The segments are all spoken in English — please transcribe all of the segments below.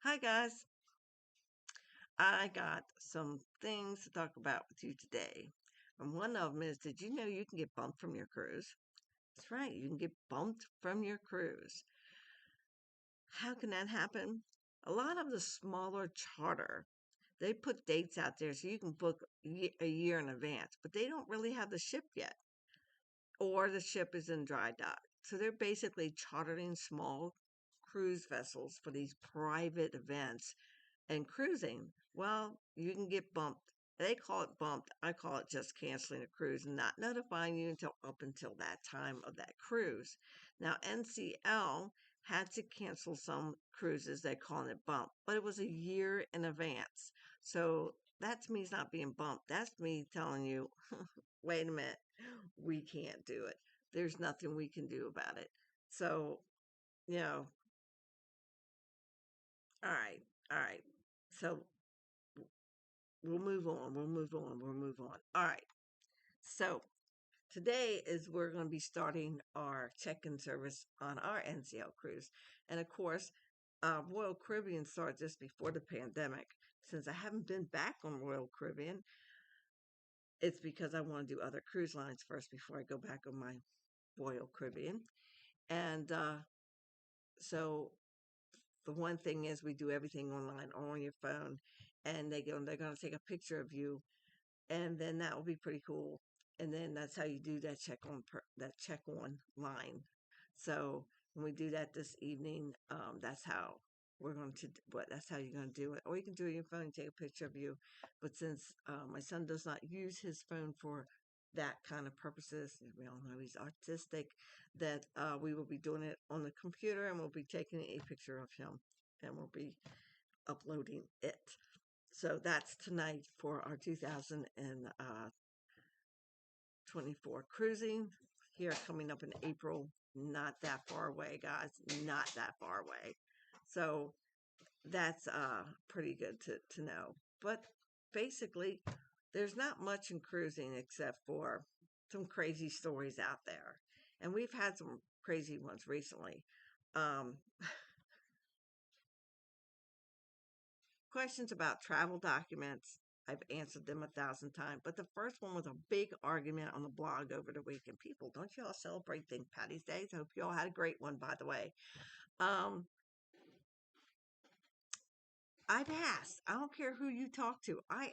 Hi guys, I got some things to talk about with you today. And one of them is, did you know you can get bumped from your cruise? That's right, you can get bumped from your cruise. How can that happen? A lot of the smaller charter, they put dates out there so you can book a year in advance, but they don't really have the ship yet, or the ship is in dry dock. So they're basically chartering small cruise vessels for these private events and cruising. Well, you can get bumped. They call it bumped. I call it just canceling a cruise and not notifying you until up until that time of that cruise. Now, NCL had to cancel some cruises. They're calling it bump, but it was a year in advance. So that's me not being bumped. That's me telling you, wait a minute, we can't do it. There's nothing we can do about it. So, you know, all right, all right. So we'll move on. We'll move on. We'll move on. All right. So today is we're going to be starting our check-in service on our NCL cruise, and of course, Royal Caribbean started just before the pandemic. Since I haven't been back on Royal Caribbean, it's because I want to do other cruise lines first before I go back on my Royal Caribbean. And so the one thing is we do everything online on your phone, and they're going to take a picture of you, and then that will be pretty cool. And then that's how you do that check on line. So when we do that this evening, that's how we're going to. But that's how you're going to do it. Or you can do it on your phone and take a picture of you. But since my son does not use his phone for that kind of purposes, we all know he's autistic, that we will be doing it on the computer, and we'll be taking a picture of him, and we'll be uploading it. So that's tonight for our 2024 cruising here coming up in April. Not that far away, guys. Not that far away. So that's pretty good to know. But basically, there's not much in cruising except for some crazy stories out there. And we've had some crazy ones recently. Um, Questions about travel documents, I've answered them 1,000 times. But the first one was a big argument on the blog over the weekend. People, don't you all celebrate St. Patty's Day? I hope you all had a great one, by the way. Um, I've asked, I don't care who you talk to, I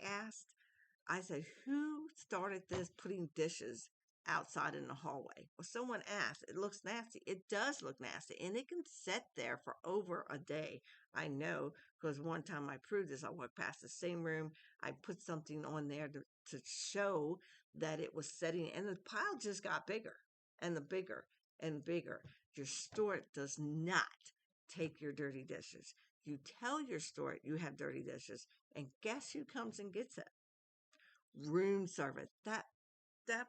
said, who started this putting dishes outside in the hallway? Well, someone asked. It looks nasty. It does look nasty. And it can sit there for over a day. I know because one time I proved this. I walked past the same room. I put something on there to show that it was setting, and the pile just got bigger and the bigger and bigger. Your store does not take your dirty dishes. You tell your store you have dirty dishes, and guess who comes and gets it? Room service. That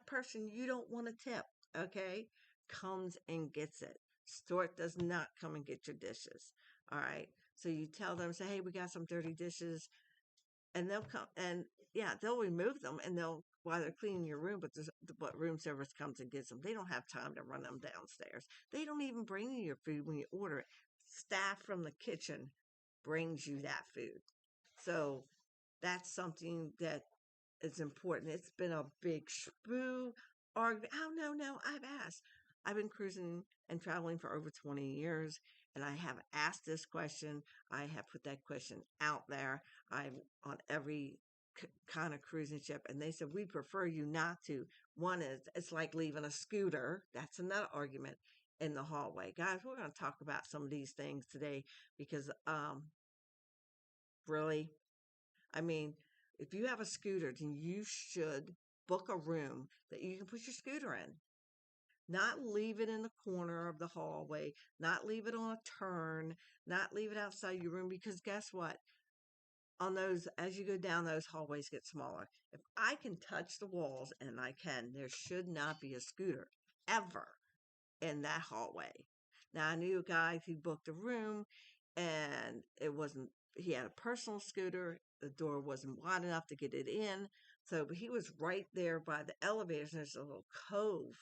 person you don't want to tip, okay, comes and gets it. Store does not come and get your dishes. All right. So you tell them, say, hey, we got some dirty dishes, and they'll come and yeah, they'll remove them and they'll while they're cleaning your room, but room service comes and gets them. They don't have time to run them downstairs. They don't even bring you your food when you order it. Staff from the kitchen brings you that food. So that's something that is important. It's been a big shboo argument. Oh, no, no, I've asked. I've been cruising and traveling for over 20 years, and I have asked this question. I have put that question out there. I'm on every kind of cruising ship, and they said, we prefer you not to. One is, it's like leaving a scooter. That's another argument in the hallway. Guys, we're going to talk about some of these things today because, really, I mean, if you have a scooter, then you should book a room that you can put your scooter in. Not leave it in the corner of the hallway, not leave it on a turn, not leave it outside your room because guess what? On those, as you go down, those hallways get smaller. If I can touch the walls, and I can, there should not be a scooter ever in that hallway. Now, I knew a guy who booked a room and it wasn't, he had a personal scooter. The door wasn't wide enough to get it in. So, but he was right there by the elevators. And there's a little cove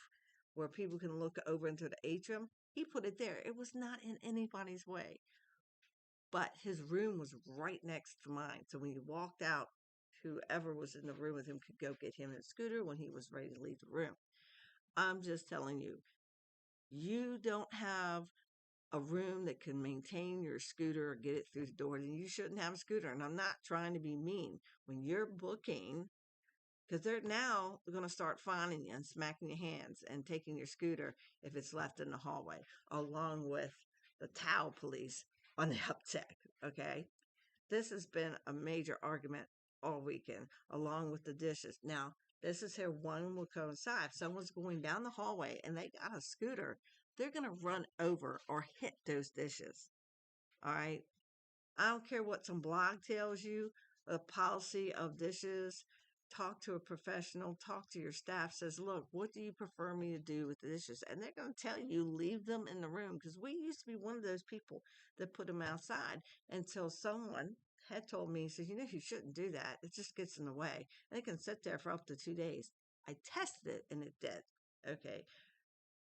where people can look over into the atrium. He put it there. It was not in anybody's way. but his room was right next to mine. So when he walked out, whoever was in the room with him could go get him his scooter when he was ready to leave the room. I'm just telling you, you don't have a room that can maintain your scooter or get it through the door, then you shouldn't have a scooter. And I'm not trying to be mean. When you're booking, because they're now going to start fining you and smacking your hands and taking your scooter if it's left in the hallway, along with the towel police on the uptick. Okay. This has been a major argument all weekend, along with the dishes. Now, this is here one will coincide. If someone's going down the hallway and they got a scooter, they're going to run over or hit those dishes. All right. I don't care what some blog tells you, the policy of dishes. Talk to a professional, talk to your staff, says, look, what do you prefer me to do with the dishes? And they're going to tell you, leave them in the room. Because we used to be one of those people that put them outside until someone had told me, he says, you shouldn't do that. It just gets in the way. And it can sit there for up to 2 days. I tested it and it did. Okay.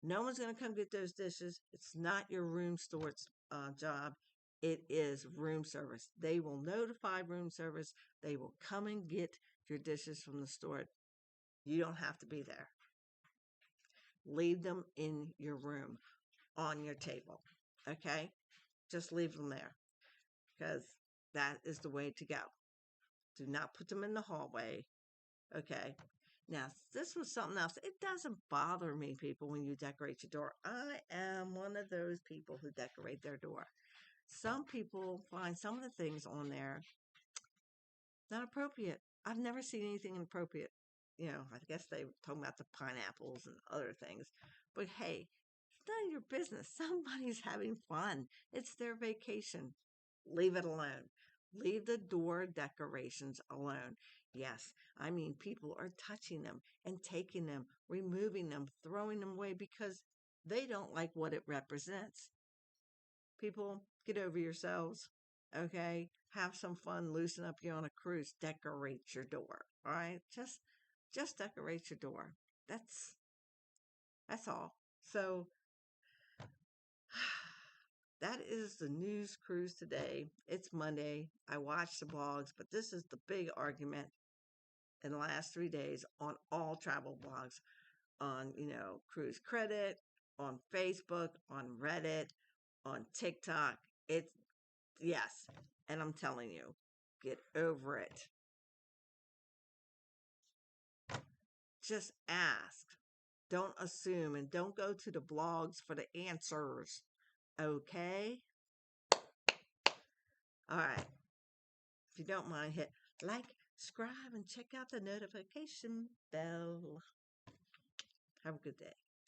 No one's going to come get those dishes. It's not your room store's job. It is room service. They will notify room service. They will come and get your dishes from the store. You don't have to be there. Leave them in your room on your table. Okay? Just leave them there because that is the way to go. Do not put them in the hallway. Okay? Now, this was something else. It doesn't bother me, people, when you decorate your door. I am one of those people who decorate their door. Some people find some of the things on there not appropriate. I've never seen anything inappropriate. I guess they were talking about the pineapples and other things. But hey, it's none of your business. Somebody's having fun. It's their vacation. Leave it alone. Leave the door decorations alone. Yes, I mean, people are touching them and taking them, removing them, throwing them away because they don't like what it represents. People, get over yourselves. Okay? Have some fun, loosen up. You're on a cruise. Decorate your door. All right? Just decorate your door. That's all. So that is the news cruise today. It's Monday. I watched the blogs, but this is the big argument in the last 3 days on all travel blogs, on, Cruise Credit, on Facebook, on Reddit, on TikTok. Yes. And I'm telling you, get over it. Just ask. Don't assume and don't go to the blogs for the answers. Okay? All right. If you don't mind, hit like, subscribe, and check out the notification bell. Have a good day.